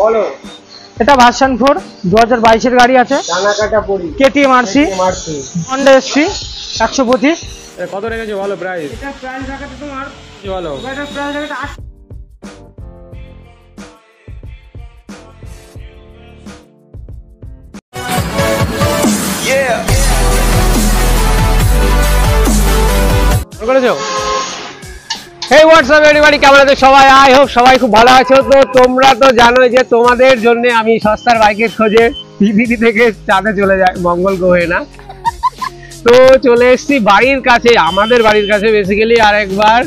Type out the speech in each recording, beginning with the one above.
বলো। এটা ভার্সন 4 2022 এর গাড়ি আছে। ডানা কাটা পড়ি কেটিএম আরসি হন্ডা এসপি 125। কত রেখেছো বলো প্রাইস? এটা প্রাইস রাখাতে তোমার বলো। এটা প্রাইস রাখাতে 8। করেছো? হেই হোয়াটসঅ্যাপ এভরিবডি, কেমন আছো সবাই? আই হোপ সবাই খুব ভালো আছো। তো তোমরা তো জানোই যে তোমাদের জন্য আমি সস্তার বাইকের খোঁজে পৃথিবী থেকে চাঁদে চলে যাই, মঙ্গল গ্রহে না। তো চলে এসেছি বাড়ির কাছে, আমাদের বাড়ির কাছে বেসিক্যালি। আর একবার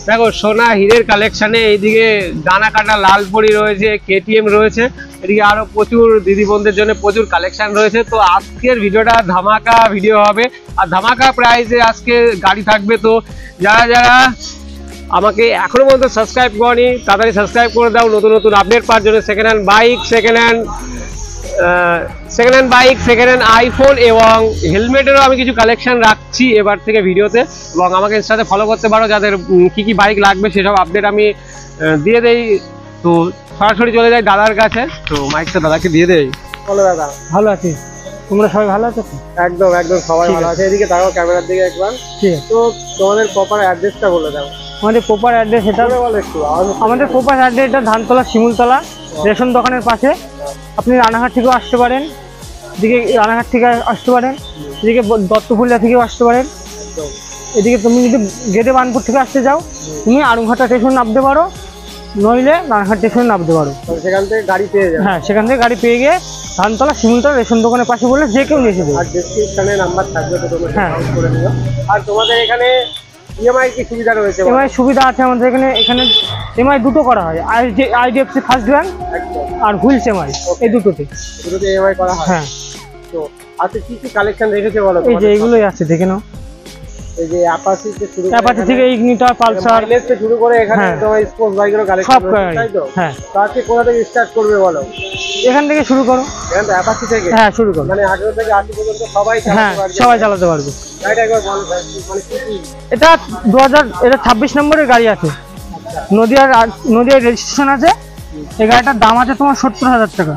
দেখো সোনা হীরের কালেকশানে এইদিকে ডানা কাটা লাল পরি রয়েছে, কেটিএম রয়েছে, এদিকে আরও প্রচুর দিদি বোনদের জন্য প্রচুর কালেকশান রয়েছে। তো আজকের ভিডিওটা ধামাকা ভিডিও হবে আর ধামাকা প্রাইসে আজকে গাড়ি থাকবে। তো যারা যারা আমাকে এখনো পর্যন্ত সাবস্ক্রাইব করনি তাড়াতাড়ি সাবস্ক্রাইব করে দাও নতুন নতুন আপডেট পাওয়ার জন্য। Second hand bike, second hand bike, second hand iPhone এবং হেলমেটেরও আমি কিছু কালেকশন রাখছি এবার থেকে ভিডিওতে। এবং আমাকে ইনস্টাতে ফলো করতে পারো, যাদের কি কি বাইক লাগবে সেসব আপডেট আমি দিয়ে দেই। তো সরাসরি চলে যাই দাদার কাছে। তো মাইকটা দাদাকে দিয়ে দেই। বলো দাদা। ভালো আছি, তোমরা সবাই ভালো আছো? একদম একদম সবাই ভালো আছে। এদিকে তাকাও ক্যামেরার দিকে একবার। তো তোমাদের প্রপার অ্যাড্রেসটা বলে দাও। আমাদের প্রপার অ্যাড্রেস এটা বলো একটু। আমাদের প্রপার অ্যাড্রেস এটা ধানতলা শিমুলতলা রেশন দোকানের পাশে। আপনি রানাঘাট থেকেও আসতে পারেন, এদিকে রানাঘাট থেকে আসতে পারেন, এদিকে দত্তপুলিয়া থেকেও আসতে পারেন। এদিকে তুমি যদি গেটে বানপুর থেকে আসতে যাও তুমি আড়ুঘাটা স্টেশন নামতে পারো, নইলে রানাঘাট স্টেশন নামতে পারো। সেখান থেকে গাড়ি পেয়ে যাবে। হ্যাঁ, সেখান থেকে গাড়ি পেয়ে গিয়ে ধানতলা শিমুলতলা রেশন দোকানের পাশে বলে যে কেউ নিয়ে এসে। আর ডেসক্রিপশনে নাম্বার থাকবে, তো তোমরা কাউন্ট করে নিও। আর তোমাদের এখানে ইএমআই কি সুবিধা রয়েছে? ইএমআই সুবিধা আছে আমাদের এখানে। ইএমআই দুটো করা হয়, আইডিএফসি ফার্স্ট ব্যাংক আর হুইলস ইএমআই, এই দুটোতে ইএমআই করা হয়। হ্যাঁ। তো আচ্ছা কি কি কালেকশন রেখেছে বলো? এই যে এইগুলোই আছে, দেখে নাও। এই যে অ্যাপাচি থেকে ইগনিটর, পালসার থেকে শুরু করে এখানে তোমার স্পোর্টস বাইকেরও কালেকশন রয়েছে, তাই তো? হ্যাঁ। তো আজকে কোথা থেকে স্টার্ট করবে বলো? এখান থেকে শুরু করো। এখান থেকে অ্যাপাচি থেকে? হ্যাঁ, শুরু করো। মানে 18 থেকে 80 পর্যন্ত সবাই চালাতে পারবে? সবাই চালাতে পারবে। গাড়িটা একবার বলো মানে কি? এটা 26 নম্বরের গাড়ি আছে, নদিয়ার রেজিস্ট্রেশন আছে। এই গাড়িটার দাম আছে তোমার 70,000 টাকা।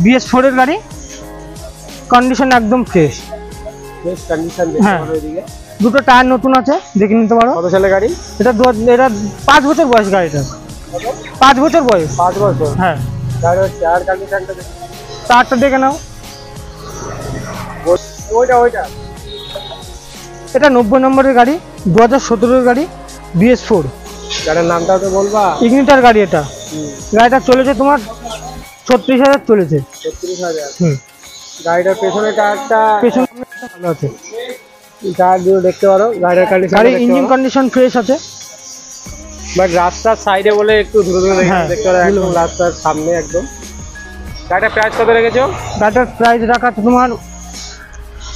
BS4 এর গাড়ি, কন্ডিশন একদম ফ্রেশ কন্ডিশন। হ্যাঁ, দুটো টায়ার নতুন আছে, দেখে নিতে পারো। কত সালের গাড়ি এটা? এটা 5 বছর বয়স গাড়িটা। 5 বছর বয়স। 5 বছর? হ্যাঁ। গাড়ির টায়ার কন্ডিশনটা দেখো। টায়ারটা দেখে নাও। ওইটা এটা 90 নম্বরের গাড়ি, 2017 এর গাড়ি, BS4। গাড়ির নামটাও তো বলবা। ইগনিটার গাড়ি এটা। গাড়িটা চলেছে তোমার 36,000 চলেছে। 36,000। গাড়িটার পেছনে টায়ারটা ভালো আছে, টায়ার দিয়ে দেখতে পারো। গাড়ির কন্ডিশন, গাড়ির ইঞ্জিন কন্ডিশন ফ্রেশ আছে। বাট রাস্তার সাইডে বলে একটু দূরে দূরে দেখতে পারো, একদম রাস্তার সামনে একদম। গাড়িটার প্রাইস কত রেখেছো? গাড়িটার প্রাইস রাখা তোমার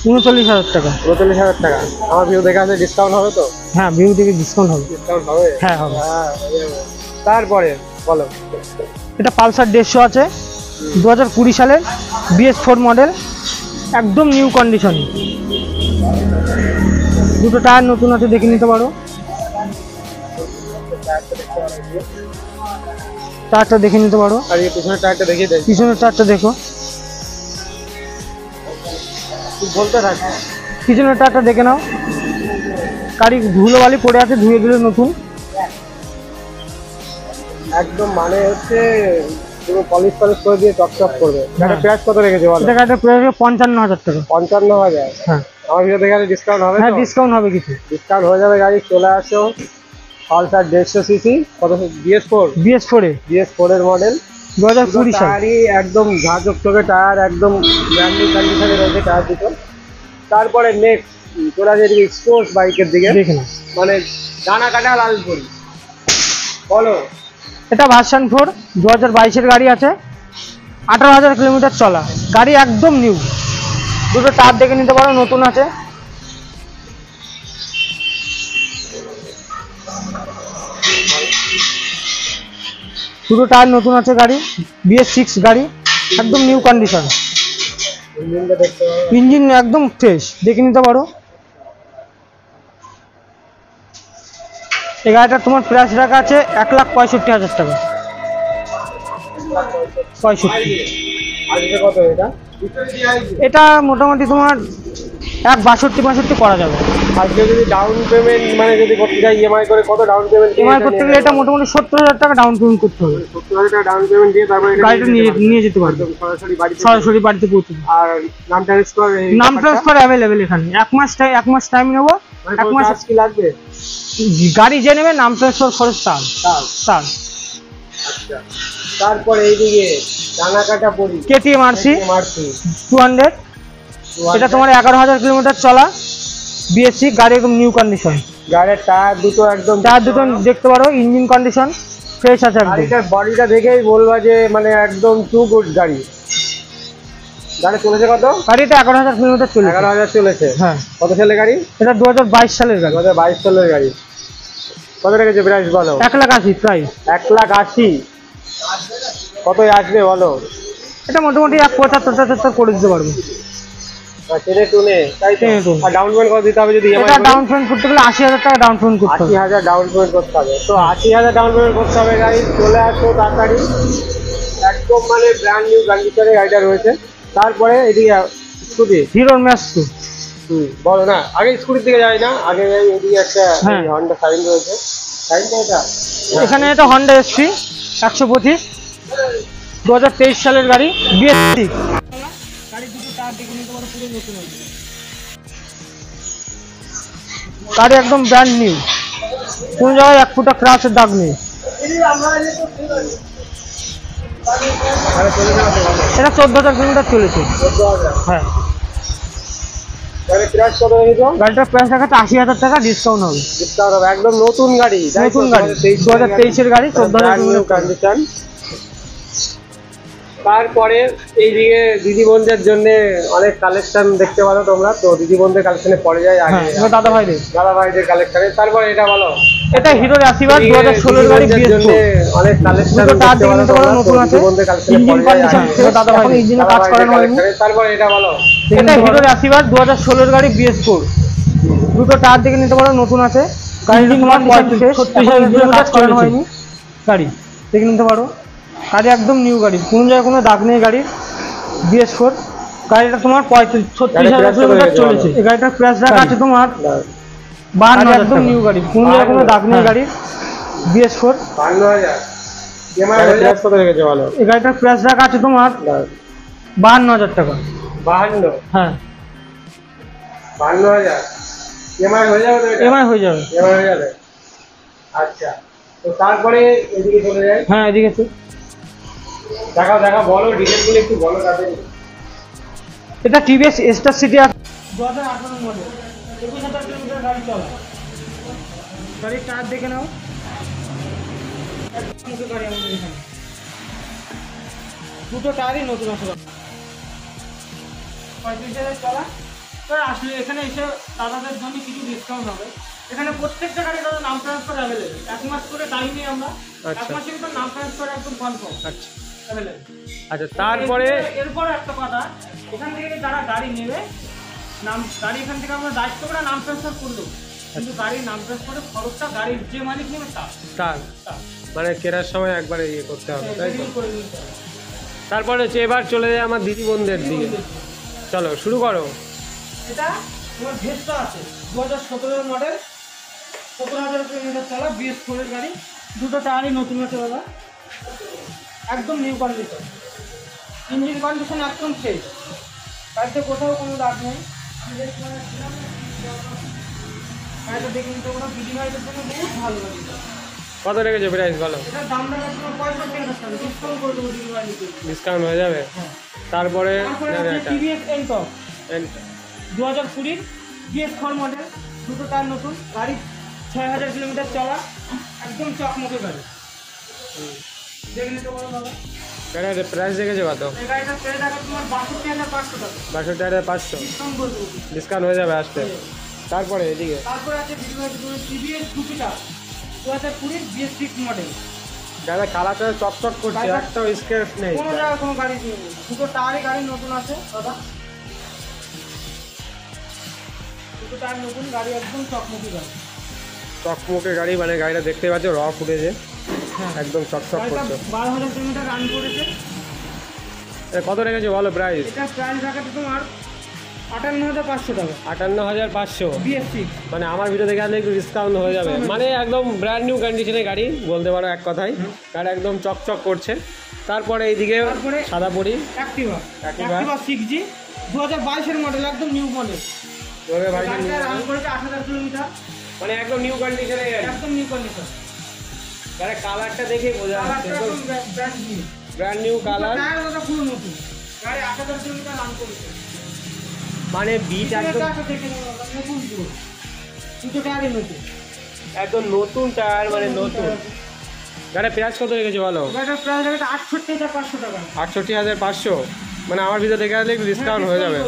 39,000 টাকা। 39,000 টাকা। আমার ভিউ দেখা আছে, ডিসকাউন্ট হবে তো? হ্যাঁ, ভিউ থেকে ডিসকাউন্ট হবে। ডিসকাউন্ট হবে? হ্যাঁ, হবে। তারপরে বলো। এটা পালসার 150 আছে, 2020 সালের, BS4 মডেল, একদম নিউ কন্ডিশন। দুটো টায়ার নতুন আছে, দেখে নিতে পারো। টায়ারটা দেখে নিতে পারো। আর এই পিছনের টায়ারটা দেখিয়ে দেয়। পিছনের টায়ারটা দেখো। বলতে থাক। পিছনের টায়ারটা দেখে নাও। গাড়ি ধুলো বালি পড়ে আছে, ধুয়ে দিলে নতুন একদম। মানে হচ্ছে পুরো পলিশ করে দিয়ে চকচক করবে। গাড়ির প্রাইস কত রেখেছে বলো? এটা গাড়ির প্রাইস 55,000 টাকা। 55,000? হ্যাঁ। আমার ভিডিও দেখে ডিসকাউন্ট হবে? হ্যাঁ, ডিসকাউন্ট হবে, কিছু ডিসকাউন্ট হয়ে যাবে। গাড়ি চলে আসো। পালসার 150 সিসি, কত? BS4 এর মডেল, 2020 সাল। গাড়ি একদম ঝাঁচক চোখে টায়ার, একদম ব্র্যান্ড নিউ কন্ডিশনে রয়েছে টায়ার দুটো। তারপরে নেক্সট চলে আসে এদিকে স্পোর্টস বাইকের দিকে। দেখে নাও। মানে ডানা কাটা লাল পরি, বলো। এটা ভার্সন 4 2022 এর গাড়ি আছে, 18,000 কিলোমিটার চলা গাড়ি, একদম নিউ। দুটো টায়ার দেখে নিতে পারো, নতুন আছে। দুটো টায়ার নতুন আছে গাড়ি, BS6 গাড়ি, একদম নিউ কন্ডিশন। ইঞ্জিন একদম ফ্রেশ, দেখে নিতে পারো। এই গাড়িটা তোমার প্রাইস রাখা আছে 1,65,000 টাকা। 65। আজকে কত এটা? এটা মোটামুটি তোমার 1.62-65 করা যাবে। আর কেউ যদি ডাউন পেমেন্ট মানে যদি করতে চায় ইএমআই করে, কত ডাউন পেমেন্ট ইএমআই করতে গেলে এটা মোটামুটি 70,000 টাকা ডাউন পেমেন্ট করতে হবে। 70,000 টাকা ডাউন পেমেন্ট দিয়ে তারপরে গাড়িটা নিয়ে যেতে পারবে সরাসরি বাড়িতে পৌঁছে। আর নাম ট্রান্সফার অ্যাভেলেবেল এখানে। 1 মাস টাইম নেবো। 1 মাস কি লাগবে? গাড়ি যে নেবে নাম ট্রান্সফার খরচ তার। আচ্ছা, তারপরে এইদিকে ডানাকাটা পরি কেটিএম আরসি 200, এটা তোমার 11,000 কিলোমিটার চলা বিএসসি গাড়ি, একদম নিউ কন্ডিশন। গাড়ির টায়ার দুটো একদম দেখতে পারো, ইঞ্জিন কন্ডিশন ফ্রেশ আছে একদম। গাড়িটার বডিটা দেখেই বলবা যে মানে একদম টু গুড গাড়ি। গাড়ি চলেছে কত? গাড়িটা 11,000 কিলোমিটার চলেছে। 11,000 চলেছে। হ্যাঁ। কত সালের গাড়ি? এটা 2022 সালের গাড়ি। 2022 সালের গাড়ি। কত রেখেছে প্রাইস বলো? 1,80,000 প্রাইস। 1,80,000 কত আসবে বলো? এটা মোটামুটি 1,75-75 করে দিতে পারবো। টেনে টুনে, তাই তো? আর ডাউন পেমেন্ট কত দিতে হবে যদি এটা ডাউন পেমেন্ট করতে গেলে 80,000 টাকা ডাউন পেমেন্ট করতে হবে। 80,000 ডাউন পেমেন্ট করতে হবে। তো 80,000 ডাউন পেমেন্ট করতে হবে। গাড়ি চলে আসো তাড়াতাড়ি, একদম মানে ব্র্যান্ড নিউ কন্ডিশনে গাড়িটা রয়েছে। তারপরে এদিকে স্কুটি হিরো ম্যাক্স 2। বলো না, আগে স্কুটির দিকে যাই না, আগে এদিকে একটা হন্ডা সাইন রয়েছে। সাইনটা এটা এখানে এটা হন্ডা এসপি 125, 2023 সালের গাড়ি, বিএসসি গাড়ি। দুটো টায়ার দেখে নিতে পারো, পুরো নতুন আছে গাড়ি, একদম ব্র্যান্ড নিউ। কোন জায়গায় 1 ফুটা ক্রাশের দাগ নেই। এটা 14,000 কিলোমিটার চলেছে। 14,000। হ্যাঁ। প্রাইস কত রেখেছো? গাড়িটার প্রাইস রাখা 80,000 টাকা, ডিসকাউন্ট হবে। ডিসকাউন্ট হবে, একদম নতুন গাড়ি। নতুন গাড়ি 2023 এর গাড়ি, 14,000 নিউ কন্ডিশন। তারপরে এইদিকে দিদি বোনদের জন্য অনেক কালেকশন দেখতে পারো তোমরা। তো দিদি বোনদের কালেকশনে পড়ে যায় আগে দাদা ভাইদের কালেকশনে। তারপরে এটা বলো, এটা হিরোর অ্যাসিভার 2016 এর গাড়ি, জন্য অনেক কালেকশন দেখতে পারো তোমরা। নতুন আছে, দিদি বোনদের কালেকশনে পড়ে যায় দাদা ভাই ইঞ্জিনে কাজ করানো হয়নি। তারপরে এটা বলো, এটা হিরোর অ্যাসিভার 2016 এর গাড়ি, BS4। দুটো টায়ার দেখে নিতে পারো, নতুন আছে। গাড়িটা তোমার 36,000 কিলোমিটার চলানো হয়নি। গাড়ি দেখে নিতে পারো, গাড়ি একদম নিউ গাড়ি, কোন জায়গায় কোনো দাগ নেই গাড়ির। BS4 গাড়িটা তোমার 36,000 কিলোমিটার চলেছে। এই গাড়িটার প্রাইস রাখা আছে তোমার 52,000, একদম নিউ গাড়ি, কোন জায়গায় কোনো দাগ নেই গাড়ির। BS4 52,000। ইএমআই প্রাইস কত রেখেছো বলো? এই গাড়িটার প্রাইস রাখা আছে তোমার 52,000 টাকা। 52? হ্যাঁ। 52,000 ইএমআই হয়ে যাবে তো? ইএমআই হয়ে যাবে। ইএমআই হয়ে যাবে। আচ্ছা, তো তারপরে এদিকে চলে যাই। হ্যাঁ, এদিকে তো দেখা বলো, ডিটেইলগুলো একটু বলো তাদের। এটা TVS star city 2018 model, 21,000 kilometre গাড়ি চলা। গাড়ির টায়ার দেখে নাও, গাড়ি আমাদের এখানে দুটো টায়ারই নতুন আছে। 35,000 চলা। আসলে এখানে এসে দাদাদের জন্য কিছু ডিসকাউন্ট হবে। এখানে প্রত্যেকটা গাড়ি দাদা নাম ট্রান্সফার অ্যাভেলেবেল। 1 মাস করে টাইম নিই আমরা, 1 মাসের ভিতর নাম ট্রান্সফার একদম কনফার্ম। আচ্ছা, অ্যাভেলেবেল। আচ্ছা, তারপরে এরপর একটা কথা, এখান থেকে যারা গাড়ি নেবে, গাড়ি এখান থেকে আমরা দায়িত্ব করে নাম ট্রান্সফার করলো, কিন্তু গাড়ির নাম ট্রান্সফারের খরচটা গাড়ির যে মালিক নেবে তার মানে কেনার সময় একবারে ইয়ে করতে হবে, তাই তো? তারপরে হচ্ছে এবার চলে যায় আমার দিদি বোনদের দিকে। চলো শুরু করো। এটা তোমার ভেস্টা আছে 2017 মডেল, 17,000 কিলোমিটার চলা, BS4 এর গাড়ি। দুটো টায়ারই নতুন আছে দাদা, একদম নিউ কন্ডিশন। ইঞ্জিন কন্ডিশন একদম ফ্রেশ, গাড়িতে কোথাও কোনো দাগ নেই। আমি গাড়িটা দেখে নিতে পারো, বিডি গাড়িটার জন্য বহুত ভালো গাড়ি। কত রেখেছো প্রাইস বলো? এটার দাম রাখা তোমার 65,000 টাকা, ডিসকাউন্ট করে দেবো বিডি গাড়িতে। ডিসকাউন্ট হয়ে যাবে? হ্যাঁ। তারপরে টিভিএস এনটক 2020 BS4 মডেল, দুটো টায়ার নতুন, গাড়ি 6,000 কিলোমিটার চলা, একদম চকমকে গাড়ি। দেখে নিতে পারো দাদা। গাড়ির প্রাইস দেখেছো কত? এই গাড়িটার প্রাইস রাখা তোমার 62,500 টাকা। 62,500 ডিসকাউন্ট করে দেবো। ডিসকাউন্ট হয়ে যাবে আসতে। তারপরে এদিকে তারপরে আছে টিভিএস জুপিটার 2020 BS6 মডেল। গাড়ি কালারটা চকচক করছে, একটাও স্ক্র্যাচ নেই। কোনো জায়গায় কোনো গাড়ি নেই, দুটো টায়ারই গাড়ি নতুন আছে দাদা। দুটো টায়ার নতুন, গাড়ি একদম চকমকি গাড়ি। চকমকে গাড়ি, মানে গাড়িটা দেখতে পাচ্ছ র ফুটেছে। হ্যাঁ। একদম চকচক গাড়িটা করছে। 12,000 কিলোমিটার রান করেছে। এটা কত রেখেছো বলো প্রাইস? এটা প্রাইস রাখাতে তোমার 58,500 টাকা। 58,500। BS6 মানে আমার ভিডিও দেখে আসলে একটু ডিসকাউন্ট হয়ে যাবে। মানে একদম ব্র্যান্ড নিউ কন্ডিশনের গাড়ি বলতে পারো এক কথায়। গাড়ি একদম চকচক করছে। তারপরে এইদিকে তারপরে সাদা পরি অ্যাক্টিভা Activa 6G 2022 এর মডেল, একদম নিউ মডেল। গাড়িটা রান করেছে 8,000 কিলোমিটার, মানে একদম নিউ কন্ডিশনের গাড়ি। একদম নিউ কন্ডিশন। গাড়ির কালারটা দেখে বোঝা যাচ্ছে কালারটা একদম একদম brand new. Brand new colour. Tyre দাদা পুরো নতুন। গাড়ি 8,000 কিলোমিটার রান করেছে। মানে বিট একদম টায়ারটা দেখে নাও, নতুন পুরো। দুটো টায়ারই নতুন। একদম নতুন টায়ার, মানে নতুন। গাড়ির প্রাইস কত রেখেছো বলো? গাড়িটার প্রাইস রেখেছে 68,500 টাকা। 68,500। মানে আমার ভিতরে দেখে আসলে একটু ডিসকাউন্ট হয়ে যাবে।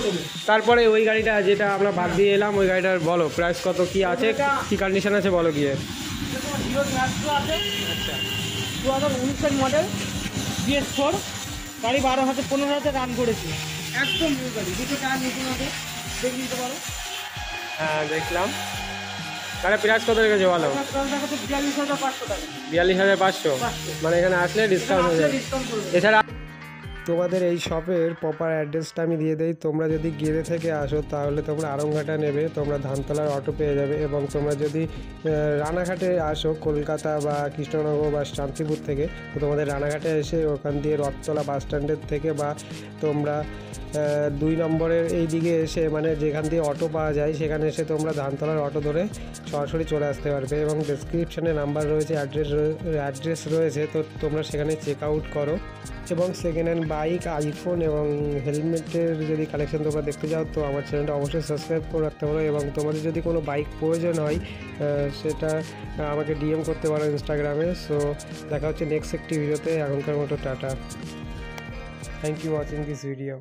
তারপরে ওই গাড়িটা যেটা আমরা বাদ দিয়ে এলাম, ওই গাড়িটার বলো প্রাইস কত, কি আছে, কি কন্ডিশন আছে বলো গিয়ে। হিরো ম্যাক্সো আছে, আচ্ছা 2019 এর মডেল, BS4। গাড়ি 15,000 রান করেছে, একদম নিউ গাড়ি। দুটো টায়ার নতুন আছে, দেখে নিতে পারো। হ্যাঁ দেখলাম। গাড়ির প্রাইস কত রেখেছো বলো? প্রাইস রাখাতে 42,500 টাকা। 42,500। মানে এখানে আসলে ডিসকাউন্ট হয়ে যাবে। ডিসকাউন্ট করবে। এছাড়া তোমাদের এই শপের প্রপার অ্যাড্রেসটা আমি দিয়ে দিই। তোমরা যদি গেড়ে থেকে আসো তাহলে তোমরা আড়ংঘাটা নেবে, তোমরা ধানতলার অটো পেয়ে যাবে। এবং তোমরা যদি রানাঘাটে আসো কলকাতা বা কৃষ্ণনগর বা শান্তিপুর থেকে, তো তোমাদের রানাঘাটে এসে ওখান দিয়ে রথতলা বাস স্ট্যান্ডের থেকে বা তোমরা 2 নম্বরের এই দিকে এসে, মানে যেখান দিয়ে অটো পাওয়া যায় সেখানে এসে তোমরা ধানতলার অটো ধরে সরাসরি চলে আসতে পারবে। এবং ডেসক্রিপশানে নাম্বার রয়েছে, অ্যাড্রেস রয়েছে, তো তোমরা সেখানে চেক আউট করো। এবং সেকেন্ড হ্যান্ড বাইক, আইফোন এবং হেলমেটের যদি কালেকশন তোমরা দেখতে চাও তো আমার চ্যানেলটা অবশ্যই সাবস্ক্রাইব করে রাখতে পারো। এবং তোমাদের যদি কোনো বাইক প্রয়োজন হয় সেটা আমাকে DM করতে পারো ইনস্টাগ্রামে। সো দেখা হচ্ছে নেক্সট একটি ভিডিওতে। এখনকার মতো tata. Thank you watching this video.